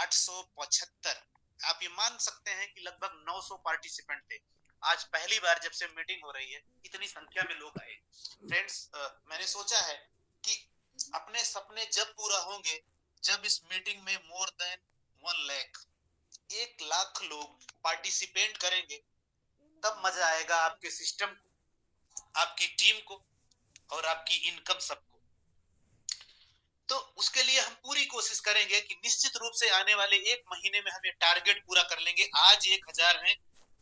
875। आप ये मान सकते हैं कि लगभग 900 पार्टिसिपेंट थे। आज पहली बार जब से मीटिंग हो रही है इतनी संख्या में लोग आए। फ्रेंड्स, मैंने सोचा है कि अपने सपने जब पूरा होंगे, जब इस मीटिंग में मोर देन 1 लाख 1 लाख लोग पार्टिसिपेट करेंगे, तब मजा आएगा आपके सिस्टम को, आपकी टीम को और आपकी इनकम सबको। तो उसके लिए हम पूरी कोशिश करेंगे कि निश्चित रूप से आने वाले 1 महीने में हम ये टारगेट पूरा कर लेंगे। आज 1,000 है,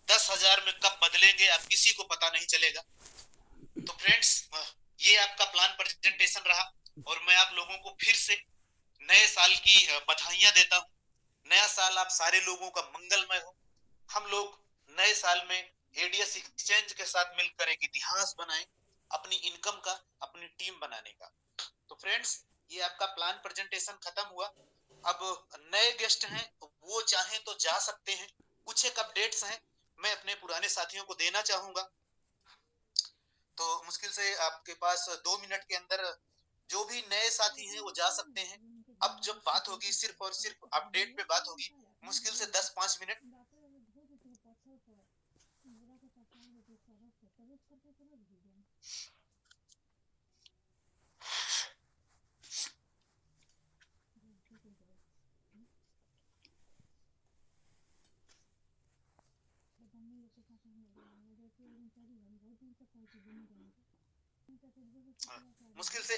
10,000 में कब बदलेंगे आप किसी को पता नहीं चलेगा। तो फ्रेंड्स, ये आपका प्लान प्रेजेंटेशन रहा और मैं आप लोगों को फिर से नए साल की बधाइयां देता हूं। नया साल आप सारे लोगों का मंगलमय हो। हम लोग नए साल में एडीएस एक्सचेंज के साथ मिलकर एक इतिहास बनाएं, अपनी इनकम का, अपनी टीम बनाने का। तो फ्रेंड्स, ये आपका प्लान प्रेजेंटेशन खत्म हुआ। अब नए गेस्ट हैं, वो चाहें तो जा सकते हैं। कुछ एक अपडेट्स हैं मैं अपने पुराने साथियों को देना चाहूंगा। तो मुश्किल से आपके पास 2 मिनट के अंदर जो भी नए साथी हैं वो जा सकते हैं। अब जब बात होगी सिर्फ और सिर्फ अपडेट पे बात होगी, मुश्किल से 10-5 मिनट। मुश्किल से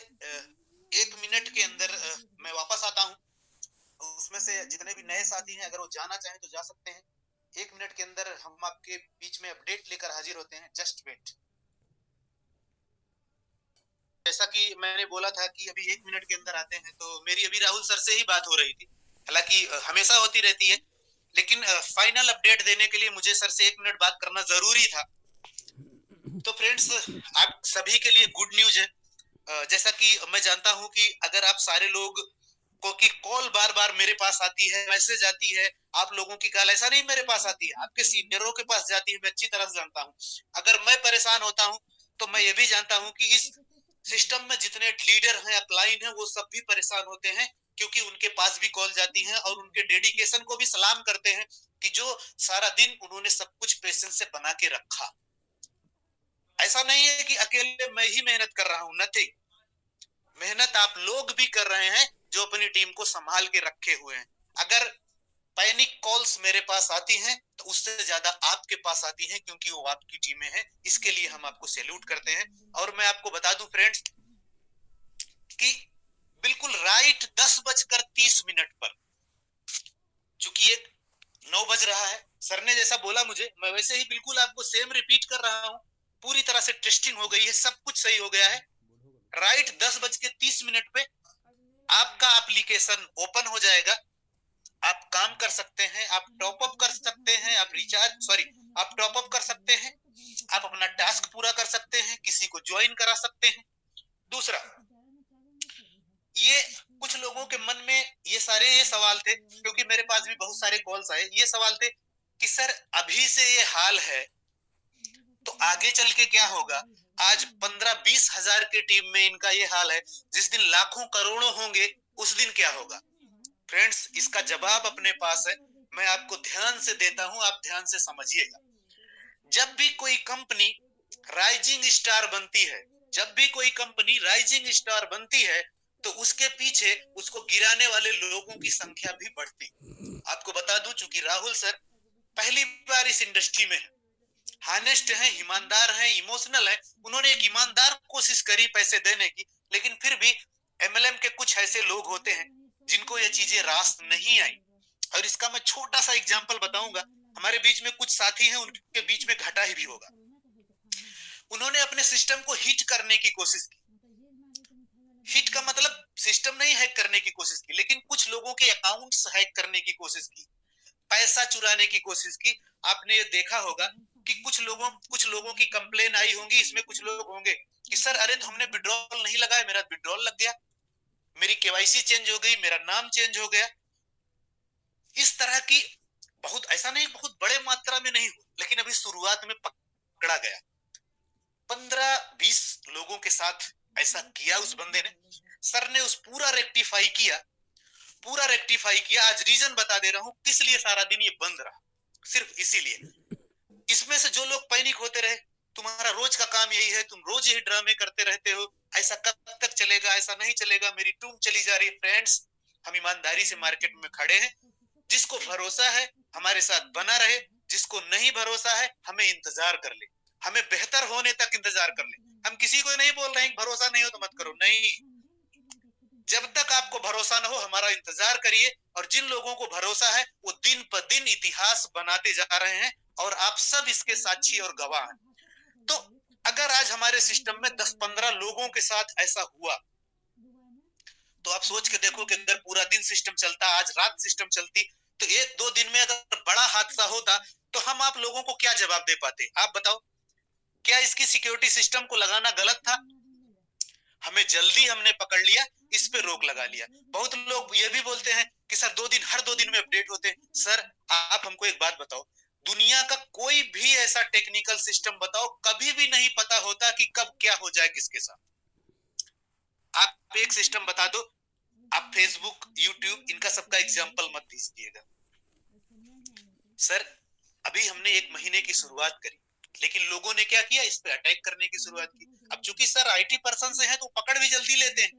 1 मिनट के अंदर मैं वापस आता हूँ। उसमें से जितने भी नए साथी हैं, अगर वो जाना चाहें तो जा सकते हैं। 1 मिनट के अंदर हम आपके बीच में अपडेट लेकर हाजिर होते हैं। Just wait. जैसा कि मैंने बोला था कि अभी 1 मिनट के अंदर आते हैं, तो मेरी अभी राहुल सर से ही बात हो रही थी। हालांकि हमेशा होती रहती है, लेकिन फाइनल अपडेट देने के लिए मुझे सर से 1 मिनट बात करना जरूरी था। तो फ्रेंड्स, आप सभी के लिए गुड न्यूज है। जैसा कि मैं जानता हूं कि अगर आप सारे लोग को की कॉल बार बार मेरे पास आती है, मैसेज आती है, आप लोगों की कॉल ऐसा नहीं मेरे पास आती है, आपके सीनियरों के पास जाती है, मैं अच्छी तरह से जानता हूं। अगर मैं परेशान होता हूं तो मैं ये भी जानता हूं कि इस सिस्टम में जितने लीडर हैं, अपलाइन हैं, वो सब भी परेशान होते हैं, क्योंकि उनके पास भी कॉल जाती है और उनके डेडिकेशन को भी सलाम करते हैं कि जो सारा दिन उन्होंने सब कुछ पेशेंस से बना के रखा। ऐसा नहीं है कि अकेले मैं ही मेहनत कर रहा हूं, नथिंग। मेहनत आप लोग भी कर रहे हैं जो अपनी टीम को संभाल के रखे हुए हैं। अगर पैनिक कॉल्स मेरे पास आती हैं तो उससे ज्यादा आपके पास आती हैं, क्योंकि वो आपकी टीमें हैं। इसके लिए हम आपको सैल्यूट करते हैं। और मैं आपको बता दूं फ्रेंड्स कि बिल्कुल राइट 10:30 पर, चूंकि एक 9 बज रहा है, सर ने जैसा बोला मुझे, मैं वैसे ही बिल्कुल आपको सेम रिपीट कर रहा हूं। पूरी तरह से टेस्टिंग हो गई है, सब कुछ सही हो गया है। राइट 10:30 पे आपका एप्लीकेशन ओपन हो जाएगा। आप काम कर सकते हैं, आप टॉप अप कर सकते हैं, आप टॉप अप कर सकते हैं, आप अपना टास्क पूरा कर सकते हैं, किसी को ज्वाइन करा सकते हैं। दूसरा, ये कुछ लोगों के मन में ये सवाल थे, क्योंकि मेरे पास भी बहुत सारे कॉल्स आए, ये सवाल थे कि सर अभी से ये हाल है तो आगे चल के क्या होगा। आज 15-20 हजार की टीम में इनका ये हाल है, जिस दिन लाखों करोड़ों होंगे उस दिन क्या होगा। फ्रेंड्स, इसका जवाब अपने पास है, मैं आपको ध्यान से देता हूं, आप ध्यान से समझिएगा। जब भी कोई कंपनी राइजिंग स्टार बनती है, जब भी कोई कंपनी राइजिंग स्टार बनती है, तो उसके पीछे उसको गिराने वाले लोगों की संख्या भी बढ़ती। आपको बता दूं, चूंकि राहुल सर पहली बार इस इंडस्ट्री में है, हानेस्ट है, ईमानदार है, इमोशनल है, उन्होंने एक ईमानदार कोशिश करी पैसे देने की, लेकिन फिर भी एमएलएम के कुछ ऐसे लोग होते हैं जिनको ये चीजें रास नहीं आई। और इसका मैं छोटा सा एग्जांपल बताऊंगा। हमारे बीच में कुछ साथी हैं, उनके बीच में घटा ही भी होगा। उन्होंने अपने सिस्टम को हिट करने की कोशिश की। हिट का मतलब सिस्टम नहीं हैक करने की कोशिश की, लेकिन कुछ लोगों के अकाउंट्स हैक करने की कोशिश की, पैसा चुराने की कोशिश की। आपने ये देखा होगा कि कुछ लोगों की कंप्लेन आई होंगी, इसमें कुछ लोग होंगे कि सर अरे तो हमने विड्रॉल नहीं लगाया, मेरा विड्रॉल लग गया, मेरी केवाईसी चेंज हो गई, मेरा नाम चेंज हो गया। इस तरह की बहुत, ऐसा नहीं बहुत बड़े मात्रा में नहीं हो, लेकिन अभी शुरुआत में पकड़ा गया। 15-20 लोगों के साथ ऐसा किया उस बंदे ने। सर ने उस पूरा रेक्टिफाई किया, पूरा रेक्टिफाई किया। आज रीजन बता दे रहा हूं किस लिए सारा दिन ये बंद रहा, सिर्फ इसीलिए। इसमें से जो लोग पैनिक होते रहे, तुम्हारा रोज का काम यही है, तुम रोज यही ड्रामे करते रहते हो, ऐसा कब तक चलेगा, ऐसा नहीं चलेगा, मेरी टूम चली जा रही है। फ्रेंड्स, हम ईमानदारी से मार्केट में खड़े हैं, जिसको भरोसा है हमारे साथ बना रहे, जिसको नहीं भरोसा है हमें इंतजार कर ले, हमें बेहतर होने तक इंतजार कर ले। हम किसी को नहीं बोल रहे हैं भरोसा नहीं हो तो मत करो, नहीं, जब तक आपको भरोसा ना हो हमारा इंतजार करिए। और जिन लोगों को भरोसा है वो दिन पर दिन इतिहास बनाते जा रहे हैं, और आप सब इसके साक्षी और गवाह हैं। तो अगर आज हमारे सिस्टम में 10-15 लोगों के साथ ऐसा हुआ, तो आप सोच के देखो कि अगर पूरा दिन सिस्टम चलता, आज रात सिस्टम चलती, तो 1-2 दिन में अगर बड़ा हादसा होता तो हम आप लोगों को क्या जवाब दे पाते? आप बताओ, क्या इसकी सिक्योरिटी सिस्टम को लगाना गलत था? हमें जल्दी हमने पकड़ लिया, इस पे रोक लगा लिया। बहुत लोग ये भी बोलते हैं कि सर 2 दिन, हर 2 दिन में अपडेट होते हैं। सर आप हमको एक बात बताओ, दुनिया का कोई भी ऐसा टेक्निकल सिस्टम बताओ, कभी भी नहीं पता होता कि कब क्या हो जाए किसके साथ। आप एक सिस्टम बता दो, आप फेसबुक, यूट्यूब, इनका सबका एग्जाम्पल मत दीजिएगा। सर अभी हमने 1 महीने की शुरुआत करी, लेकिन लोगों ने क्या किया, इस पे अटैक करने की शुरुआत की। अब चूंकि सर आईटी पर्सन से हैं तो पकड़ भी जल्दी लेते हैं,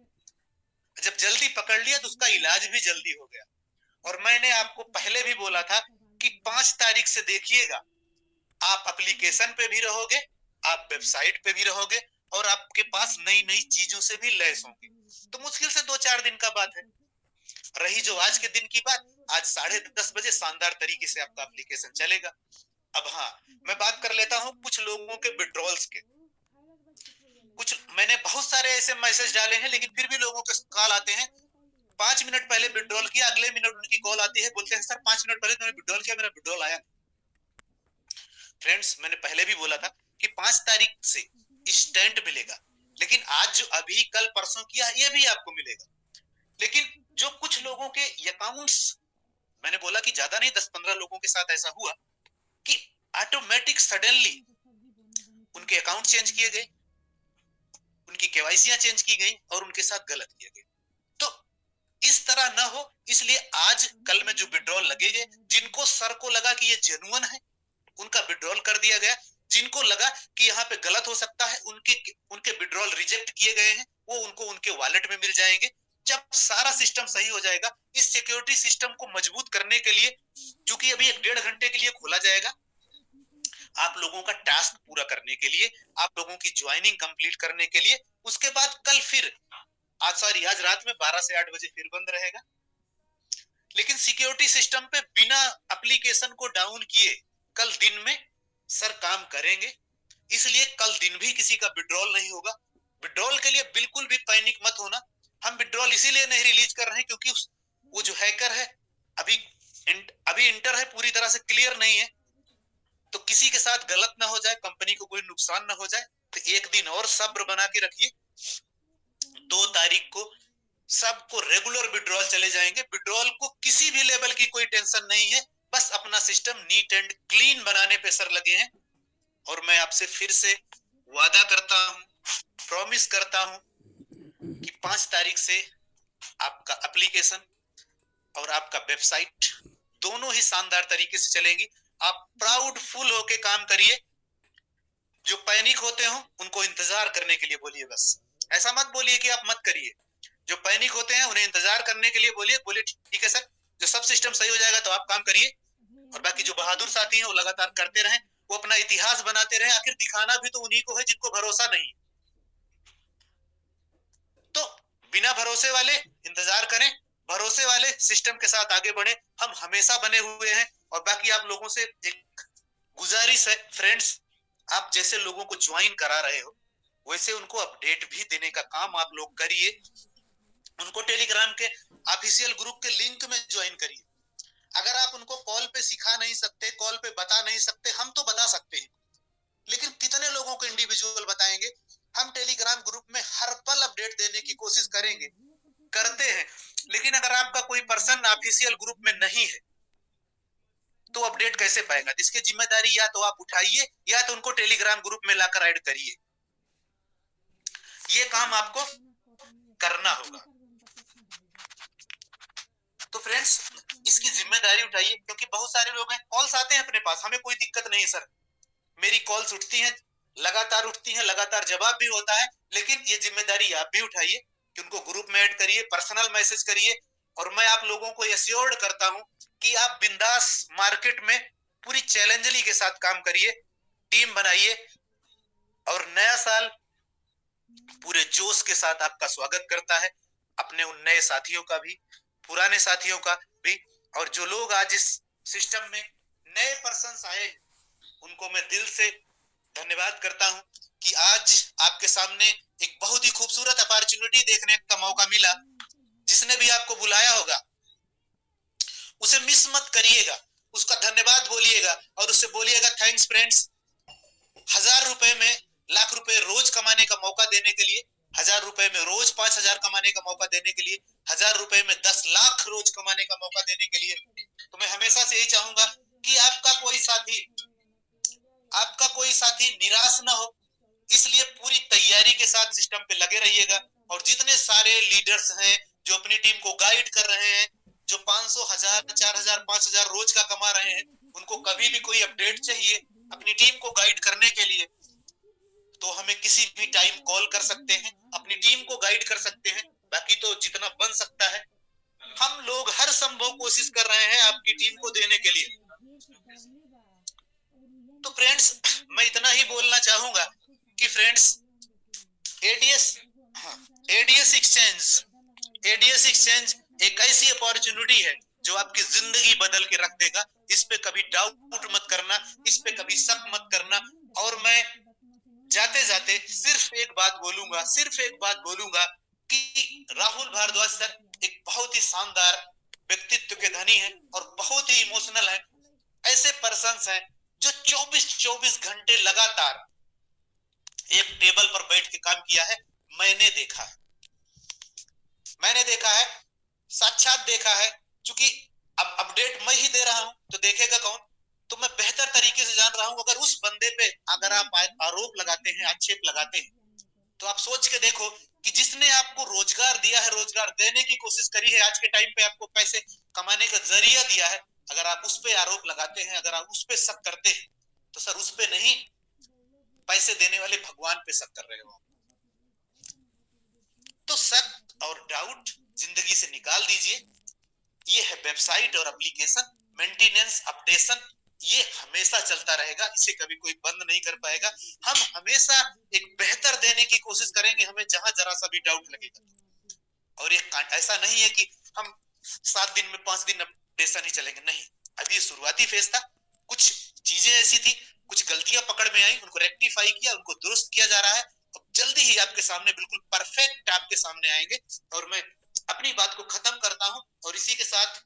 जब जल्दी पकड़ लिया तो उसका इलाज भी जल्दी हो गया। और मैंने आपको पहले भी बोला था कि 5 तारीख से देखिएगा, आप एप्लीकेशन पे भी रहोगे, आप वेबसाइट पे भी रहोगे, और आपके पास नई नई चीजों से भी लैस होंगे। तो मुश्किल से 2-4 दिन का बात है। रही जो आज के दिन की बात, आज 10:30 बजे शानदार तरीके से आपका एप्लीकेशन चलेगा। अब हाँ, मैं बात कर लेता हूँ कुछ लोगों के विड्रॉल्स के। कुछ मैंने बहुत सारे ऐसे मैसेज डाले हैं, लेकिन फिर भी लोगों के कॉल आते हैं, 5 मिनट पहले विड्रॉल किया, अगले मिनट उनकी कॉल आती है, बोलते हैं सर 5 मिनट पहले तुमने विड्रॉल किया, मेरा विड्रॉल आया। फ्रेंड्स, मैंने पहले भी बोला था कि 5 तारीख से इंस्टेंट मिलेगा, लेकिन आज जो अभी कल परसों किया ये भी आपको मिलेगा। लेकिन जो कुछ लोगों के अकाउंट्स, मैंने बोला कि ज्यादा नहीं, 10-15 लोगों के साथ ऐसा हुआ कि ऑटोमेटिक सडनली उनके अकाउंट चेंज किए गए, उनकी केवाईसी चेंज की गई, और उनके साथ गलत किया गया। तो इस तरह ना हो, इसलिए आज कल में जो विड्रॉल लगेंगे, जिनको सर को लगा कि ये जेन्युइन है, उनका विड्रॉल कर दिया गया। जिनको लगा कि यहाँ पे गलत हो सकता है, उनके विड्रॉल रिजेक्ट किए गए हैं, वो उनको उनके वॉलेट में मिल जाएंगे। जब सारा सिस्टम सही हो जाएगा, इस सिक्योरिटी सिस्टम को मजबूत करने के लिए, चूंकि अभी 1-1.5 घंटे के लिए खोला जाएगा, आप लोगों का टास्क पूरा करने के लिए, आप लोगों की ज्वाइनिंग कंप्लीट करने के लिए, उसके बाद कल फिर आज रात में 12 से 8 बजे फिर बंद रहेगा। लेकिन सिक्योरिटी सिस्टम पे बिना एप्लीकेशन को डाउन किए कल दिन में सर काम करेंगे, इसलिए कल दिन भी किसी का विड्रॉल नहीं होगा। विड्रॉल के लिए बिल्कुल भी पैनिक मत होना। हम विड्रॉल इसीलिए नहीं रिलीज कर रहे हैं क्योंकि वो जो हैकर है अभी इंटर है, पूरी तरह से क्लियर नहीं है, तो किसी के साथ गलत ना हो जाए, कंपनी को कोई नुकसान ना हो जाए। तो 1 दिन और सब्र बना के रखिए, 2 तारीख को सबको रेगुलर विड्रॉल चले जाएंगे। विड्रॉल को किसी भी लेवल की कोई टेंशन नहीं है, बस अपना सिस्टम नीट एंड क्लीन बनाने पे सर लगे हैं। और मैं आपसे फिर से वादा करता हूं, प्रॉमिस करता हूं कि 5 तारीख से आपका एप्लीकेशन और आपका वेबसाइट दोनों ही शानदार तरीके से चलेंगी। आप प्राउड फुल होके काम करिए। जो पैनिक होते हो उनको इंतजार करने के लिए बोलिए, बस ऐसा मत बोलिए कि आप मत करिए। जो पैनिक होते हैं उन्हें इंतजार करने के लिए बोलिए ठीक है सर, जो सब सिस्टम सही हो जाएगा तो आप काम करिए, और बाकी जो बहादुर साथी हैं वो लगातार करते रहें, वो अपना इतिहास बनाते रहें। आखिर दिखाना भी तो उन्हीं को है जिनको भरोसा नहीं। तो बिना भरोसे वाले इंतजार करें, भरोसे वाले सिस्टम के साथ आगे बढ़े। हम हमेशा बने हुए हैं। और बाकी आप लोगों से एक गुजारिश है फ्रेंड्स, आप जैसे लोगों को ज्वाइन करा रहे हो वैसे उनको अपडेट भी देने का काम आप लोग करिए। उनको टेलीग्राम के ऑफिशियल ग्रुप के लिंक में ज्वाइन करिए। अगर आप उनको कॉल पे सिखा नहीं सकते, कॉल पे बता नहीं सकते, हम तो बता सकते हैं, लेकिन कितने लोगों को इंडिविजुअल बताएंगे। हम टेलीग्राम ग्रुप में हर पल अपडेट देने की कोशिश करेंगे, करते हैं। लेकिन अगर आपका कोई पर्सन ऑफिशियल ग्रुप में नहीं है तो अपडेट कैसे पाएगा? इसकी जिम्मेदारी या तो आप उठाइए या तो उनको टेलीग्राम ग्रुप में लाकर ऐड करिए। ये काम आपको करना होगा। तो फ्रेंड्स इसकी जिम्मेदारी उठाइए, क्योंकि बहुत सारे लोग हैं, कॉल्स आते हैं अपने पास, हमें कोई दिक्कत नहीं सर, मेरी कॉल्स उठती हैं, लगातार उठती हैं, लगातार जवाब भी होता है, लेकिन ये जिम्मेदारी आप भी उठाइए कि उनको ग्रुप में ऐड करिए, पर्सनल मैसेज करिए, और मैं आप लोगों को एश्योर्ड करता हूं कि आप बिंदास मार्केट में पूरी चैलेंजली के साथ काम करिए, टीम बनाइए, और नया साल पूरे जोश के साथ आपका स्वागत करता है, अपने उन नए साथियों का भी, पुराने साथियों का भी, और जो लोग आज इस सिस्टम में नए पर्सन्स आए उनको मैं दिल से धन्यवाद करता हूं कि आज आपके सामने एक बहुत ही खूबसूरत अपॉर्चुनिटी देखने का मौका मिला। जिसने भी आपको बुलाया होगा उसे मिस मत करिएगा, उसका धन्यवाद बोलिएगा और उससे बोलिएगा थैंक्स फ्रेंड्स। 1000 रुपए में लाख रुपए रोज कमाने का मौका देने के लिए, 1000 रुपए में रोज 5000 कमाने का मौका देने के लिए, 1000 रुपए में 10 लाख रोज कमाने का मौका देने के लिए, तो मैं हमेशा से यही चाहूंगा कि आपका कोई साथी निराश ना हो, इसलिए पूरी तैयारी के साथ सिस्टम पे लगे रहिएगा। और जितने सारे लीडर्स हैं जो अपनी टीम को गाइड कर रहे हैं, जो 500, 1000, 4000, 5000 रोज का कमा रहे हैं, उनको कभी भी कोई अपडेट चाहिए अपनी टीम को गाइड करने के लिए, तो हमें किसी भी टाइम कॉल कर सकते हैं, अपनी टीम को गाइड कर सकते हैं। बाकी तो जितना बन सकता है हम लोग हर संभव कोशिश कर रहे हैं आपकी टीम को देने के लिए। तो फ्रेंड्स मैं इतना ही बोलना चाहूंगा कि फ्रेंड्स एडीएस एक्सचेंज एक ऐसी अपॉर्चुनिटी है जो आपकी जिंदगी बदल के रख देगा। इस पे कभी डाउट मत करना, इस पे कभी शक मत करना। और मैं जाते जाते सिर्फ एक बात बोलूंगा कि राहुल भारद्वाज सर एक बहुत ही शानदार व्यक्तित्व के धनी हैं और बहुत ही इमोशनल हैं। ऐसे पर्सन्स हैं जो 24 घंटे लगातार एक टेबल पर बैठ के काम किया है। मैंने देखा है, साक्षात देखा है। क्योंकि अब अपडेट मैं ही दे रहा हूं तो देखेगा कौन, तो मैं बेहतर तरीके से जान रहा हूं। अगर उस बंदे पे अगर आप आरोप लगाते हैं, आक्षेप लगाते हैं, तो आप सोच के देखो कि जिसने आपको रोजगार दिया है, रोजगार देने की कोशिश करी है, आज के टाइम पे आपको पैसे कमाने का जरिया दिया है, अगर आप उस पे आरोप लगाते हैं, अगर आप उस पे शक करते हैं, तो सर उस पे नहीं, पैसे देने वाले भगवान पे शक कर रहे हो। तो शक और डाउट जिंदगी से निकाल दीजिए। ये है वेबसाइट और एप्लीकेशन मेंटेनेंस, अपडेशन, ये हमेशा चलता रहेगा, इसे कभी कोई बंद नहीं कर पाएगा। हम हमेशा एक बेहतर देने की कोशिश करेंगे, हमें जहां जरा सा भी डाउट लगेगा। और ये ऐसा नहीं है कि हम 7 दिन में 5 दिन अपडेशन ही चलेंगे, नहीं। अभी शुरुआती फेज था, कुछ चीजें ऐसी थी, कुछ गलतियां पकड़ में आई, उनको रेक्टिफाई किया, उनको दुरुस्त किया जा रहा है। अब जल्दी ही आपके सामने बिल्कुल परफेक्ट आपके सामने आएंगे। और मैं अपनी बात को खत्म करता हूं और इसी के साथ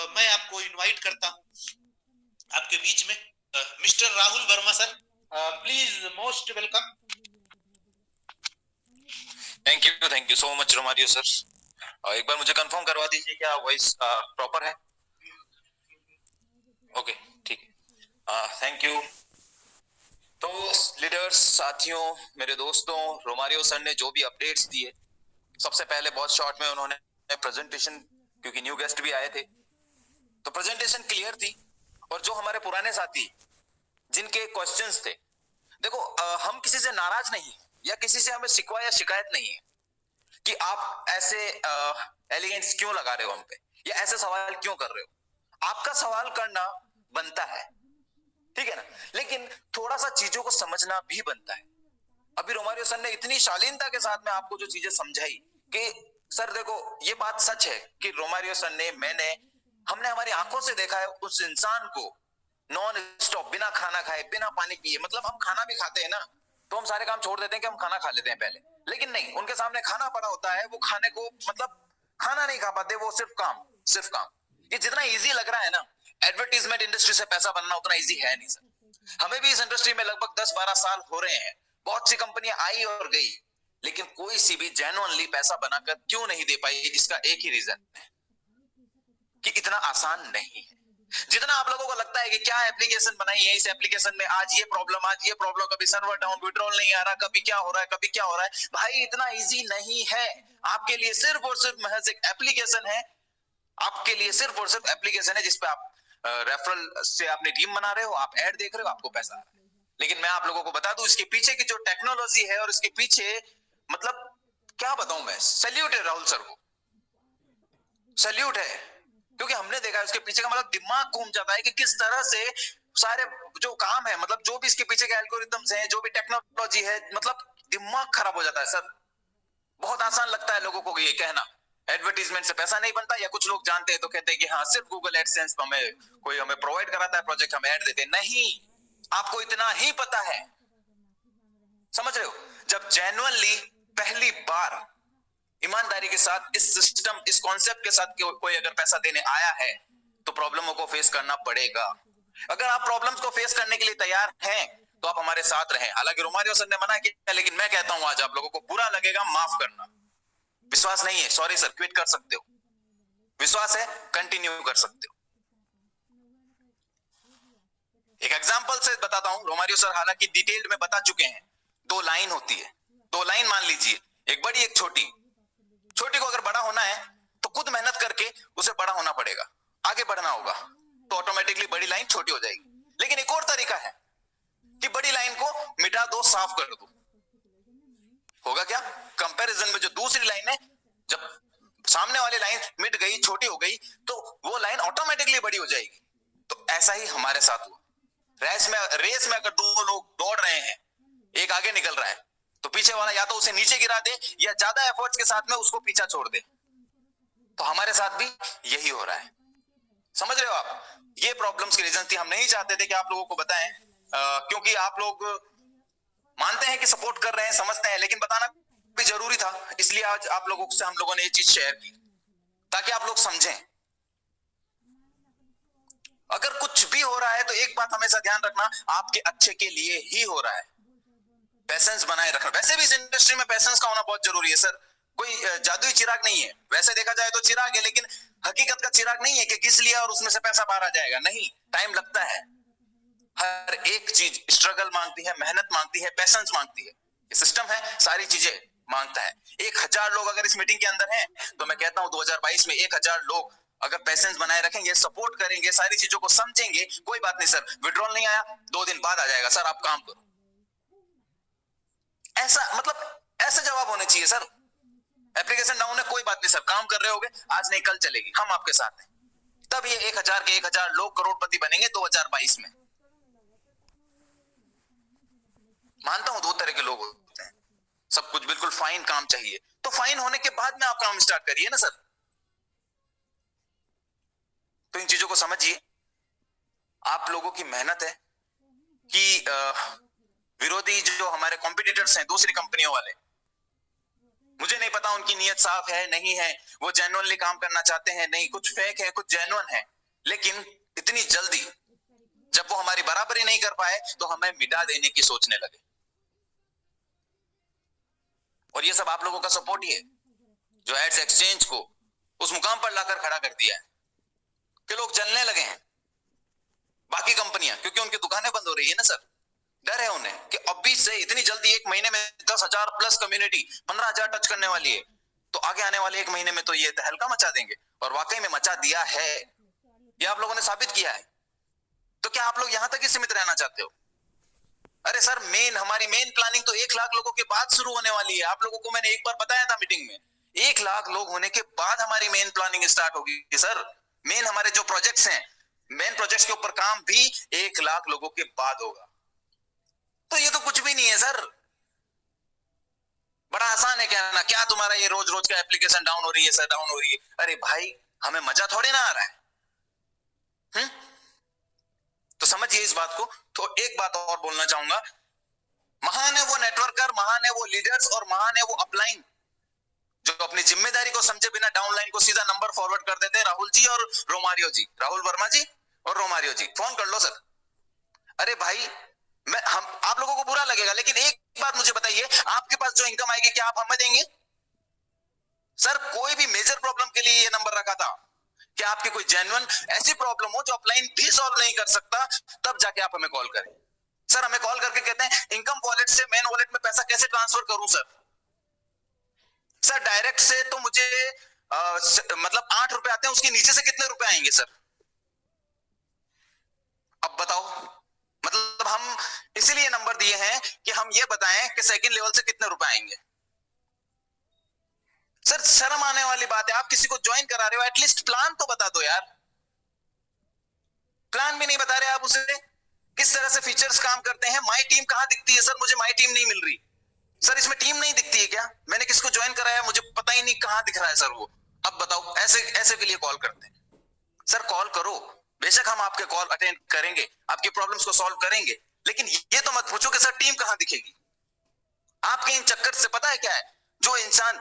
मैं आपको इनवाइट करता हूं आपके बीच में mister Rahul Verma sir, please most welcome. Thank you so much Romario sir. एक बार मुझे कंफर्म करवा दीजिए क्या वॉइस प्रॉपर है? ओके ठीक है, थैंक यू। तो लीडर्स, साथियों, मेरे दोस्तों, रोमारियो सर ने जो भी अपडेट्स दिए, सबसे पहले बहुत शॉर्ट में उन्होंने प्रेजेंटेशन, क्योंकि न्यू गेस्ट भी आए थे, तो प्रेजेंटेशन क्लियर थी। और जो हमारे पुराने साथी जिनके क्वेश्चंस थे, देखो हम किसी से नाराज नहीं है या किसी से हमें शिकवा या शिकायत नहीं है कि आप ऐसे एलिगेंस क्यों लगा रहे हो हम पे या ऐसे सवाल क्यों कर रहे हो। आपका सवाल करना बनता है, ठीक है ना, लेकिन थोड़ा सा चीजों को समझना भी बनता है। अभी रोमारियो सर ने इतनी शालीनता के साथ में आपको जो चीजें समझाई कि सर देखो ये बात सच है कि रोमारियो सर ने, हमने हमारी आंखों से देखा है उस इंसान को नॉन स्टॉप, बिना खाना खाए, बिना पानी पिए, मतलब हम खाना भी खाते हैं ना तो हम सारे काम छोड़ देते हैं कि हम खाना खा लेते हैं पहले, लेकिन नहीं, उनके सामने खाना पड़ा होता है, वो खाने को मतलब खाना नहीं खा पाते, वो सिर्फ काम। ये जितना इजी लग रहा है ना, एडवर्टीजमेंट इंडस्ट्री से पैसा बनाना उतना इजी है नहीं सर। हमें भी इस इंडस्ट्री में लगभग 10-12 साल हो रहे हैं, बहुत सी कंपनियां आई और गई, लेकिन कोई सी भी जेन्युइनली पैसा बनाकर क्यों नहीं दे पाई, इसका एक ही रीजन है कि इतना आसान नहीं है। जितना आप लोगों को लगता है कि क्या एप्लीकेशन बनाई है, इस एप्लीकेशन में आज ये प्रॉब्लम, कभी सर्वर डाउन, विड्रॉल नहीं आ रहा, कभी क्या हो रहा है, भाई इतना इजी नहीं है। आपके लिए सिर्फ और सिर्फ महज एक एप्लीकेशन है, आपके लिए सिर्फ और सिर्फ एप्लीकेशन है जिसपे आप रेफरल से अपनी टीम बना रहे हो, आप ऐड देख रहे हो, आपको पैसा आ रहा है। लेकिन मैं आप लोगों को बता दूं इसके पीछे की जो टेक्नोलॉजी है और इसके पीछे मतलब क्या बताऊं मैं, सैल्यूट है राहुल सर को, सैल्यूट है। क्योंकि हमने देखा है उसके पीछे का मतलब दिमाग घूम जाता है कि किस तरह से सारे जो काम है, मतलब जो भी इसके पीछे के एल्गोरिथम्स हैं, जो भी टेक्नोलॉजी है, मतलब दिमाग खराब हो जाता है सर। बहुत आसान लगता है लोगों को ये कहना एडवर्टीजमेंट से पैसा नहीं बनता, या कुछ लोग जानते हैं तो कहते हैं कि हाँ सिर्फ गूगल एडसेंस हमें कोई हमें प्रोवाइड कराता है प्रोजेक्ट, हम ऐड देते हैं। नहीं, आपको इतना ही पता है, समझ रहे हो, जब जेन्युइनली पहली बार ईमानदारी के साथ इस सिस्टम, इस कॉन्सेप्ट के साथ कोई अगर पैसा देने आया है तो प्रॉब्लमों को फेस करना पड़ेगा। अगर आप प्रॉब्लम्स को फेस करने के लिए तैयार हैं तो आप हमारे साथ रहें। हालांकि रोमारियो सर ने मना किया, लेकिन मैं कहता हूं आज आप लोगों को बुरा लगेगा, माफ करना। विश्वास नहीं है, सॉरी सर, क्विट कर सकते हो। विश्वास है, कंटिन्यू कर सकते हो। एक एग्जांपल से बताता हूं, रोमारियो सर हालांकि डिटेल्ड में बता चुके हैं। 2 लाइन होती है, 2 लाइन मान लीजिए, एक बड़ी एक छोटी। छोटी को अगर बड़ा होना है तो खुद मेहनत करके उसे बड़ा होना पड़ेगा, आगे बढ़ना होगा, तो ऑटोमेटिकली बड़ी लाइन छोटी हो जाएगी। लेकिन एक और तरीका है कि बड़ी लाइन को मिटा दो, साफ कर दो। होगा क्या, कंपैरिजन में जो दूसरी लाइन है, जब सामने वाली लाइन मिट गई, छोटी हो गई, तो वो लाइन ऑटोमेटिकली बड़ी हो जाएगी। तो ऐसा ही हमारे साथ हुआ। रेस में अगर 2 लोग दौड़ रहे हैं, एक आगे निकल रहा है, तो पीछे वाला या तो उसे नीचे गिरा दे या ज्यादा एफर्ट्स के साथ में उसको पीछा छोड़ दे। तो हमारे साथ भी यही हो रहा है, समझ रहे हो आप। ये प्रॉब्लम्स की रीजन थी, हम नहीं चाहते थे कि आप लोगों को बताएं, क्योंकि आप लोग मानते हैं कि सपोर्ट कर रहे हैं, समझते हैं, लेकिन बताना भी जरूरी था। इसलिए आज आप लोगों से हम लोगों ने ये चीज शेयर की ताकि आप लोग समझें। अगर कुछ भी हो रहा है तो एक बात हमेशा ध्यान रखना, आपके अच्छे के लिए ही हो रहा है। पैसेंस बनाए रखना। वैसे भी इस इंडस्ट्री में पैसेंस का होना बहुत जरूरी है सर। कोई जादुई चिराग नहीं है, वैसे देखा जाए तो चिराग है, लेकिन हकीकत का चिराग नहीं है कि घिस लिया और उसमें से पैसा बाहर आ जाएगा। नहीं, टाइम लगता है। हर एक चीज स्ट्रगल मांगती है, मेहनत मांगती है, पैसेंस मांगती है। ये सिस्टम है, सारी चीजें मांगता है। 1000 लोग अगर इस मीटिंग के अंदर हैं तो मैं कहता हूं 2022 में 1000 लोग अगर पैसेंस बनाए रखेंगे, सपोर्ट करेंगे, सारी चीजों को समझेंगे, कोई बात नहीं सर, विड्रॉल नहीं आया 2 दिन बाद आ जाएगा सर, आप काम करो। ऐसा मतलब ऐसे जवाब होने चाहिए सर। एप्लीकेशन डाउन है, कोई बात नहीं सर, काम कर रहे होगे, आज नहीं कल चलेगी, हम आपके साथ हैं। तब ये 1000 के 1000 लोग करोड़पति बनेंगे 2022 में। मानता हूं 2 तरह के लोग होते हैं, सब कुछ बिल्कुल फाइन काम चाहिए, तो फाइन होने के बाद में आप काम स्टार्ट करिए ना सर। तो इन चीजों को समझिए। आप लोगों की मेहनत है कि विरोधी जो हमारे कॉम्पिटिटर्स हैं, दूसरी कंपनियों वाले, मुझे नहीं पता उनकी नीयत साफ है नहीं है, वो जेन्युइनली काम करना चाहते हैं नहीं, कुछ फेक है कुछ जेन्युइन है, लेकिन इतनी जल्दी जब वो हमारी बराबरी नहीं कर पाए तो हमें मिटा देने की सोचने लगे। और ये सब आप लोगों का सपोर्ट ही है जो एड्स एक्सचेंज को उस मुकाम पर लाकर खड़ा कर दिया है कि लोग जलने लगे हैं। बाकी कंपनियां, क्योंकि उनकी दुकानें बंद हो रही है ना सर, डर है उन्हें कि अभी से इतनी जल्दी 1 महीने में 10,000 प्लस कम्युनिटी 15,000 टच करने वाली है, तो आगे आने वाले 1 महीने में तो ये तहलका मचा देंगे। और वाकई में मचा दिया है, ये आप लोगों ने साबित किया है। तो क्या आप लोग यहां तक ही सीमित रहना चाहते हो? अरे सर, हमारी मेन प्लानिंग तो 1 लाख लोगों के बाद शुरू होने वाली है। आप लोगों को मैंने एक बार बताया था मीटिंग में, 1 लाख लोग होने के बाद हमारी मेन प्लानिंग स्टार्ट होगी सर। मेन हमारे जो प्रोजेक्ट्स हैं, मेन प्रोजेक्ट्स के ऊपर काम भी 1 लाख लोगों के बाद होगा। तो ये तो कुछ भी नहीं है सर। बड़ा आसान है कहना, क्या तुम्हारा ये रोज रोज का एप्लीकेशन डाउन हो रही है सर, डाउन हो रही है। अरे भाई, हमें मजा थोड़ी ना आ रहा है। तो समझिए इस बात को। तो एक बात और बोलना चाहूंगा, महान है वो नेटवर्कर, महान है वो लीडर्स, और महान है वो अपलाइन जो अपनी जिम्मेदारी को समझे बिना डाउनलाइन को सीधा नंबर फॉरवर्ड कर देते हैं। राहुल जी और रोमारियो जी, राहुल वर्मा जी और रोमारियो जी, फोन कर लो सर। अरे भाई, आप लोगों को बुरा लगेगा, लेकिन एक बात मुझे बताइए, आपके पास जो इनकम आएगी क्या आप हमें देंगे? सर, कोई भी मेजर प्रॉब्लम के लिए ये नंबर रखा था कि आपकी कोई जेन्युइन ऐसी प्रॉब्लम हो जो अपलाइन भी सॉल्व नहीं कर सकता, तब जाके आप हमें कॉल करें। सर, हमें कॉल करके कहते हैं इनकम वॉलेट से मेन वॉलेट में पैसा कैसे ट्रांसफर करूं सर? सर, डायरेक्ट से तो मुझे मतलब 8 रुपए आते हैं, उसके नीचे से कितने रुपए आएंगे सर? अब बताओ। मतलब हम इसीलिए नंबर दिए हैं कि हम ये बताएं कि सेकंड लेवल से कितने रुपए आएंगे। सर शर्म आने वाली बात है, आप किसी को ज्वाइन करा रहे हो, एटलीस्ट प्लान तो बता दो यार। प्लान भी नहीं बता रहे आप उसे, किस तरह से फीचर्स काम करते हैं। माई टीम कहां दिखती है सर? मुझे माई टीम नहीं मिल रही सर। इसमें टीम नहीं दिखती है क्या? मैंने किसको ज्वाइन कराया, मुझे पता ही नहीं कहां दिख रहा है सर वो। अब बताओ, ऐसे ऐसे के लिए कॉल करते हैं सर? कॉल करो, बेशक हम आपके कॉल अटेंड करेंगे, आपकी प्रॉब्लम्स को सॉल्व करेंगे, लेकिन ये तो मत पूछो कि सर टीम कहां दिखेगी। आपके इन चक्कर से पता है क्या है, जो इंसान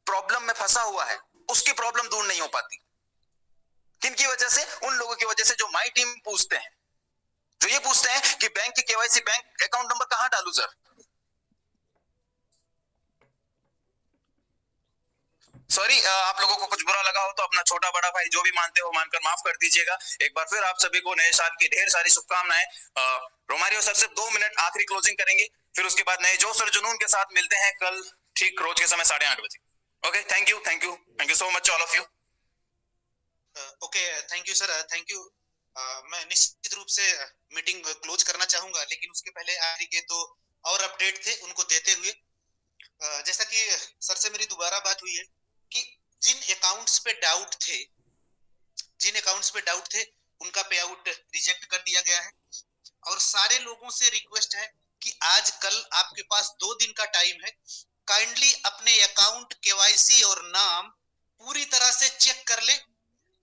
प्रॉब्लम में फंसा हुआ है उसकी प्रॉब्लम दूर नहीं हो पाती। किनकी वजह से? उन लोगों की वजह से जो माई टीम पूछते हैं, जो ये पूछते हैं कि बैंक की केवाईसी, बैंक अकाउंट नंबर कहां डालू सर। सॉरी, आप लोगों को कुछ बुरा लगा हो तो अपना छोटा बड़ा भाई जो भी मानते हो मानकर माफ कर दीजिएगा। एक बार फिर आप सभी को नए साल की ढेर सारी शुभकामनाएं। रोमारियो सर सिर्फ 2 मिनट आखिरी क्लोजिंग करेंगे, फिर उसके बाद नए जोश और जुनून के साथ मिलते हैं कल ठीक रोज के समय 8:30 बजे। Okay, thank you, thank you, thank you so much all of you. Okay, thank you sir, thank you. मैं निश्चित रूप से मीटिंग क्लोज करना चाहूंगा, लेकिन उसके पहले आखिरी के 2 और अपडेट थे उनको देते हुए, जैसा कि सर से मेरी दोबारा बात हुई है कि जिन अकाउंट्स पे डाउट थे उनका पे आउट रिजेक्ट कर दिया गया है। और सारे लोगों से रिक्वेस्ट है कि आज कल आपके पास 2 दिन का टाइम है, काइंडली अपने अकाउंट, केवाईसी और नाम पूरी तरह से चेक कर ले।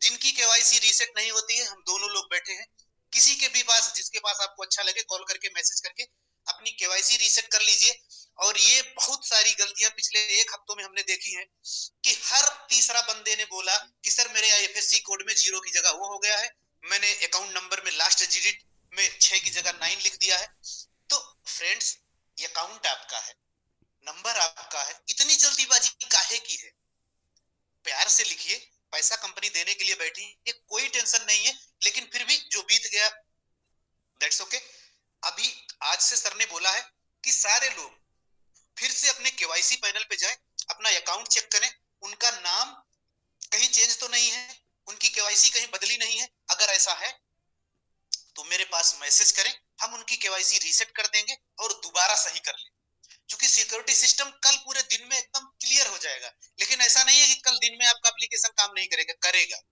जिनकी केवाईसी रीसेट नहीं होती है, हम दोनों लोग बैठे हैं, किसी के भी पास, जिसके पास आपको अच्छा लगे कॉल करके मैसेज करके अपनी केवाईसी रीसेट कर लीजिए। और ये बहुत सारी गलतियां पिछले 1 हफ्तों में हमने देखी हैं कि हर तीसरा बंदे ने बोला कि सर मेरे आईएफएससी कोड में 0 की जगह वो हो गया है, मैंने अकाउंट नंबर में लास्ट डिजिट में 6 की जगह 9 लिख दिया है। तो फ्रेंड्स, ये अकाउंट आपका है, नंबर आपका है, इतनी जल्दीबाजी काहे की है? प्यार से लिखिए, पैसा कंपनी देने के लिए बैठी है, कोई टेंशन नहीं है। लेकिन फिर भी जो बीत गया दैट्स ओके। अभी आज से सर ने बोला है कि सारे लोग फिर से अपने केवाईसी पैनल पे जाएं, अपना अकाउंट चेक करें, उनका नाम कहीं चेंज तो नहीं है, उनकी केवाईसी कहीं बदली नहीं है। अगर ऐसा है तो मेरे पास मैसेज करें, हम उनकी केवाईसी रीसेट कर देंगे और दोबारा सही कर लें। क्योंकि सिक्योरिटी सिस्टम कल पूरे दिन में एकदम क्लियर हो जाएगा। लेकिन ऐसा नहीं है कि कल दिन में आपका एप्लीकेशन काम नहीं करेगा।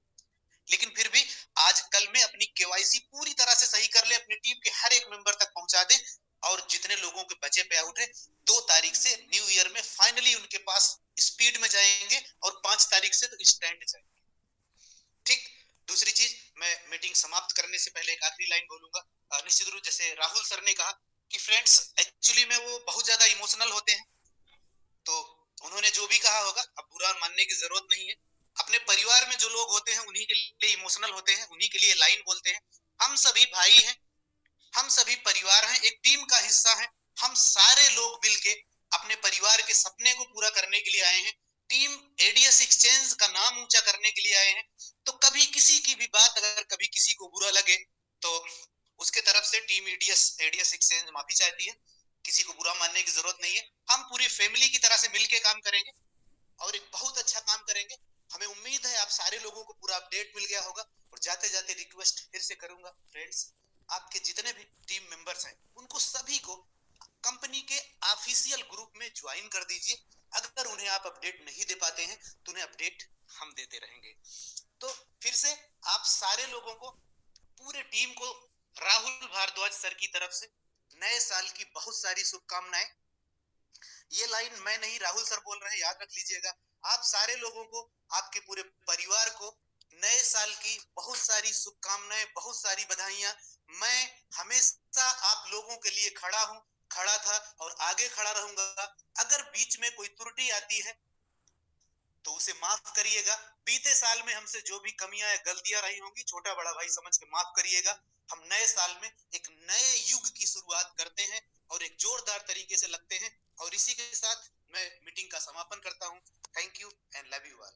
लेकिन फिर भी आज कल में अपनी केवाईसी पूरी तरह से सही कर ले, अपनी टीम के हर एक मेंबर तक पहुंचा दे। और जितने लोगों के बचे पे आउट है, 2 तारीख से न्यू ईयर में फाइनली उनके पास स्पीड में जाएंगे और 5 तारीख से तो इंस्टेंट जाएंगे। ठीक। दूसरी चीज, मैं मीटिंग समाप्त करने से पहले एक आखिरी लाइन बोलूंगा। निश्चित रूप जैसे राहुल सर ने कहा कि फ्रेंड्स एक्चुअली में वो बहुत ज्यादा इमोशनल होते हैं, तो उन्होंने जो भी कहा होगा अब बुरा मानने की जरूरत नहीं है। अपने परिवार में जो लोग होते हैं उन्हीं के लिए इमोशनल होते हैं, उन्हीं के लिए लाइन बोलते हैं। हम सभी भाई हैं, हम सभी परिवार हैं, एक टीम का हिस्सा हैं। हम सारे लोग मिलके अपने परिवार के सपने को पूरा करने के लिए आए हैं। टीम एडीएस एक्सचेंज का नाम ऊंचा करने के लिए आए हैं। तो कभी किसी की भी बात अगर कभी किसी को बुरा लगे तो उसके तरफ से टीम एडीएस एक्सचेंज माफी चाहती है। किसी को बुरा मानने की जरूरत नहीं है। हम पूरी फैमिली की तरह से मिलके काम करेंगे और एक बहुत अच्छा काम करेंगे। हमें उम्मीद है आप सारे लोगों को पूरा अपडेट मिल गया होगा। और जाते जाते रिक्वेस्ट फिर से करूंगा, फ्रेंड्स आपके जितने भी टीम मेंबर्स हैं उनको सभी को कंपनी के ऑफिशियल ग्रुप में ज्वाइन कर दीजिए। अगर उन्हें आप अपडेट नहीं दे पाते हैं तो उन्हें अपडेट हम देते रहेंगे। तो फिर से आप सारे लोगों को, पूरे टीम को राहुल भारद्वाज सर की तरफ से नए साल की बहुत सारी शुभकामनाएं। ये लाइन मैं नहीं, राहुल सर बोल रहे हैं, याद रख लीजिएगा। आप सारे लोगों को, आपके पूरे परिवार को नए साल की बहुत सारी शुभकामनाएं, बहुत सारी बधाइयां। मैं हमेशा आप लोगों के लिए खड़ा था और आगे खड़ा रहूंगा। अगर बीच में कोई त्रुटि आती है तो उसे माफ करिएगा। बीते साल में हमसे जो भी कमियां या गलतियां रही होंगी, छोटा बड़ा भाई समझ के माफ करिएगा। हम नए साल में एक नए युग की शुरुआत करते हैं और एक जोरदार तरीके से लगते हैं। और इसी के साथ मैं मीटिंग का समापन करता हूं। Thank you and love you all.